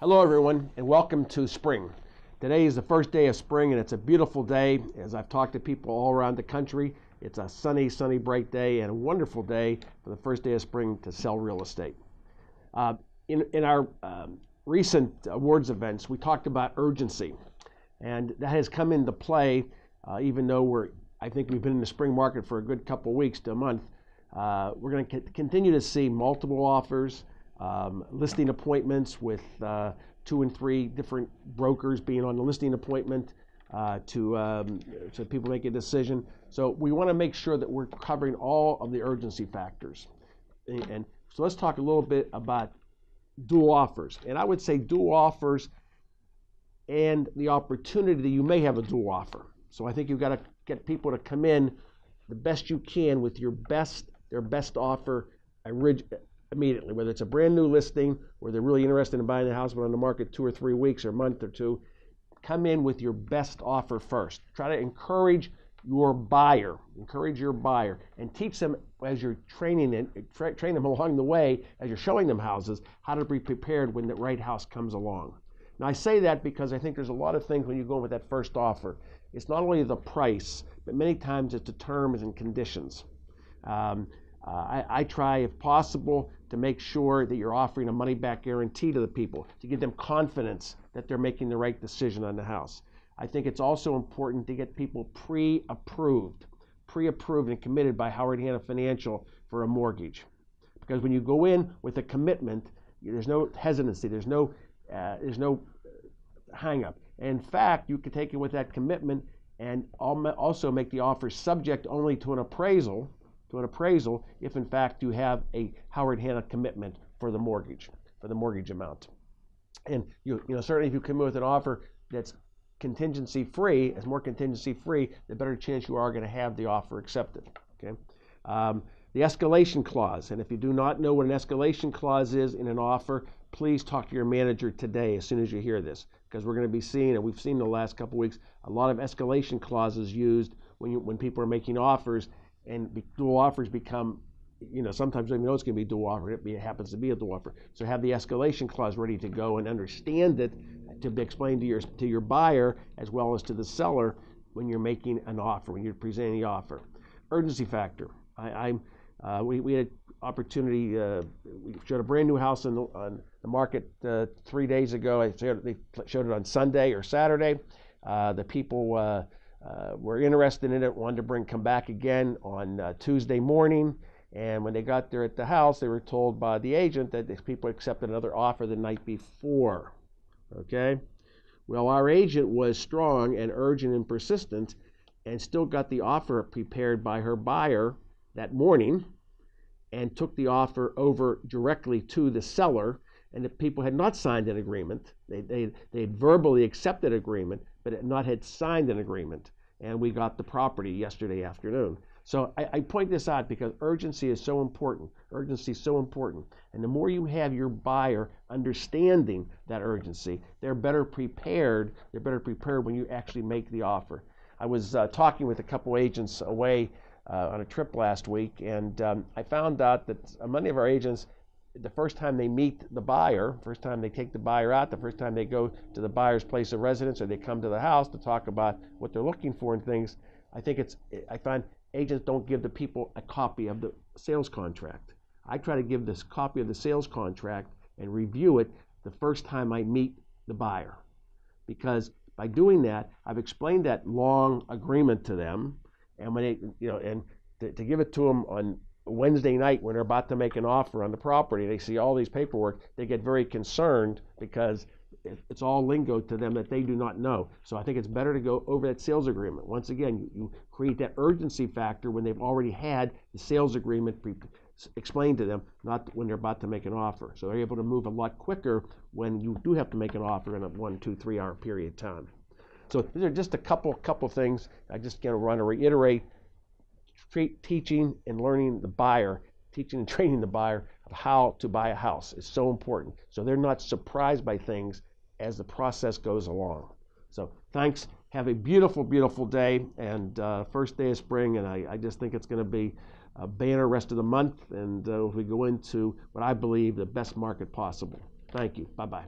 Hello everyone, and welcome to spring. Today is the first day of spring, and it's a beautiful day. As I've talked to people all around the country, it's a sunny, bright day and a wonderful day for the first day of spring to sell real estate. In our recent awards events, we talked about urgency, and that has come into play even though I think we've been in the spring market for a good couple weeks to a month. We're going to continue to see multiple offers, listing appointments with 2 and 3 different brokers being on the listing appointment so people make a decision. So we want to make sure that we're covering all of the urgency factors. And so let's talk a little bit about dual offers. And I would say dual offers and the opportunity that you may have a dual offer. So I think you've got to get people to come in the best you can with their best offer immediately, whether it's a brand new listing or they're really interested in buying the house but on the market 2 or 3 weeks or a month or two. Come in with your best offer first. Try to encourage your buyer, and teach them as you're training them along the way as you're showing them houses, how to be prepared when the right house comes along. Now I say that because I think there's a lot of things when you go with that first offer. It's not only the price, but many times it's the terms and conditions. I try, if possible, to make sure that you're offering a money-back guarantee to the people to give them confidence that they're making the right decision on the house. I think it's also important to get people pre-approved and committed by Howard Hanna Financial for a mortgage. Because when you go in with a commitment, there's no hesitancy, there's no hang-up. In fact, you can take it with that commitment and also make the offer subject only to an appraisal if in fact you have a Howard Hanna commitment for the mortgage amount. And certainly if you come in with an offer that's contingency free, the better chance you are going to have the offer accepted. Okay. The escalation clause, and if you do not know what an escalation clause is in an offer, please talk to your manager today as soon as you hear this, because we're going to be seeing, and we've seen in the last couple of weeks, a lot of escalation clauses used when people are making offers, and dual offers become, sometimes you don't know it's going to be dual offer, it happens to be a dual offer. So have the escalation clause ready to go and understand it to be explained to your buyer as well as to the seller when you're making an offer, when you're presenting the offer. Urgency factor. We had opportunity. We showed a brand new house on the market 3 days ago. They showed it on Sunday or Saturday. The people were interested in it, wanted to come back again on Tuesday morning. And when they got there at the house, they were told by the agent that these people accepted another offer the night before. Okay? Well, our agent was strong and urgent and persistent and still got the offer prepared by her buyer that morning and took the offer over directly to the seller. And the people had not signed an agreement. They had verbally accepted agreement, but had not signed an agreement. And we got the property yesterday afternoon. So I point this out because urgency is so important. Urgency is so important. And the more you have your buyer understanding that urgency, they're better prepared. They're better prepared when you actually make the offer. I was talking with a couple agents away on a trip last week, and I found out that many of our agents, the first time they meet the buyer, first time they take the buyer out, the first time they go to the buyer's place of residence or they come to the house to talk about what they're looking for and things, I find agents don't give the people a copy of the sales contract. I try to give this copy of the sales contract and review it the first time I meet the buyer. Because by doing that, I've explained that long agreement to them, and when they, and to give it to them on Wednesday night when they're about to make an offer on the property, they see all these paperwork, they get very concerned because it's all lingo to them that they do not know. So I think it's better to go over that sales agreement. Once again, you create that urgency factor when they've already had the sales agreement explained to them, not when they're about to make an offer. So they're able to move a lot quicker when you do have to make an offer in a 1, 2, 3 hour period of time. So these are just a couple things. I just want to reiterate. Teaching and learning the buyer, teaching and training the buyer of how to buy a house is so important. So they're not surprised by things as the process goes along. So thanks. Have a beautiful, beautiful day and first day of spring. And I just think it's going to be a banner rest of the month. And we go into what I believe the best market possible. Thank you. Bye-bye.